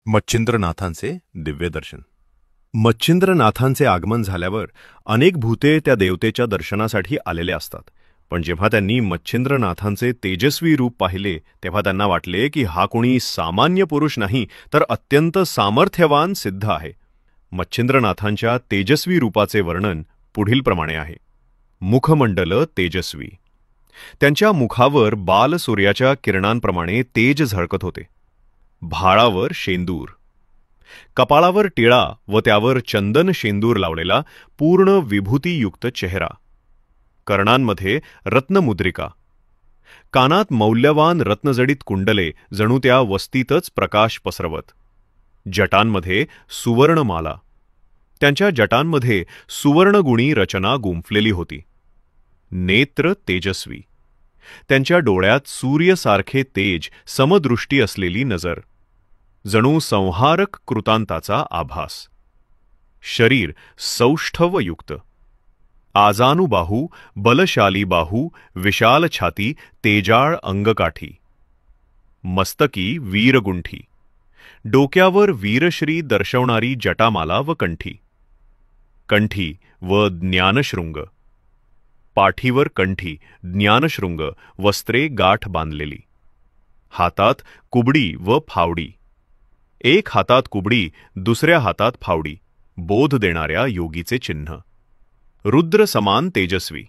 मच्छिंद्रनाथांचे दिव्यदर्शन. मच्छिंद्रनाथांचे आगमन झाल्यावर अनेक भूते त्या देवतेच्या दर्शनासाठी आलेले असतात. पण जेव्हा त्यांनी मच्छिंद्रनाथांचे तेजस्वी रूप पाहिले तेव्हा त्यांना वाटले की हा कोणी सामान्य पुरुष नाही तर अत्यंत सामर्थ्यवान सिद्ध आहे. मच्छिंद्रनाथांच्या तेजस्वी रूपाचे वर्णन पुढीलप्रमाणे आहे. मुखमंडल तेजस्वी. त्यांच्या मुखावर बाल सूर्याच्या किरणांप्रमाणे तेज झळकत होते. भाळावर शेंदूर, कपाळावर टिळा व त्यावर चंदन शेंदूर लावलेला पूर्ण विभूतीयुक्त चेहरा, कर्णांमध्ये रत्नमुद्रिका, कानात मौल्यवान रत्नजडित कुंडले जणू त्या वस्तीतच प्रकाश पसरवत, जटांमध्ये सुवर्णमाला, त्यांच्या जटांमध्ये सुवर्णगुणी रचना गुंफलेली होती. नेत्र तेजस्वी, त्यांच्या डोळ्यात सूर्यसारखे तेज, समदृष्टी असलेली नजर, जणू संहारक कृतांताचा आभास. शरीर सौष्ठवयुक्त, आजानुबाहू, बलशाली बाहू, विशाल छाती, तेजाळ अंगकाठी. मस्तकी वीरगुंठी, डोक्यावर वीरश्री दर्शवणारी जटामाला व कंठी. कंठी व ज्ञानशृंग, पाठीवर कंठी, ज्ञानशृंग, वस्त्रे गाठ बांधलेली. हातात कुबडी व फावडी, एक हातात कुबडी, दुसऱ्या हातात फावडी, बोध देणाऱ्या योगीचे चिन्ह. रुद्र समान तेजस्वी,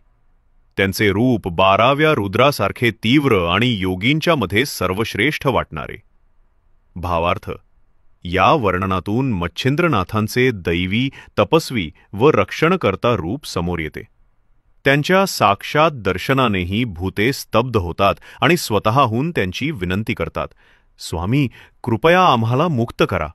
त्यांचे रूप 12व्या रुद्रासारखे तीव्र आणि योगींच्या मध्ये सर्वश्रेष्ठ वाटणारे. भावार्थ, या वर्णनातून मच्छिंद्रनाथांचे दैवी, तपस्वी व रक्षणकर्ता रूप समोर येते. त्यांच्या साक्षात दर्शनानेही भूते स्तब्ध होतात आणि स्वतःहून त्यांची विनंती करतात, स्वामी, कृपया आम्हाला मुक्त करा.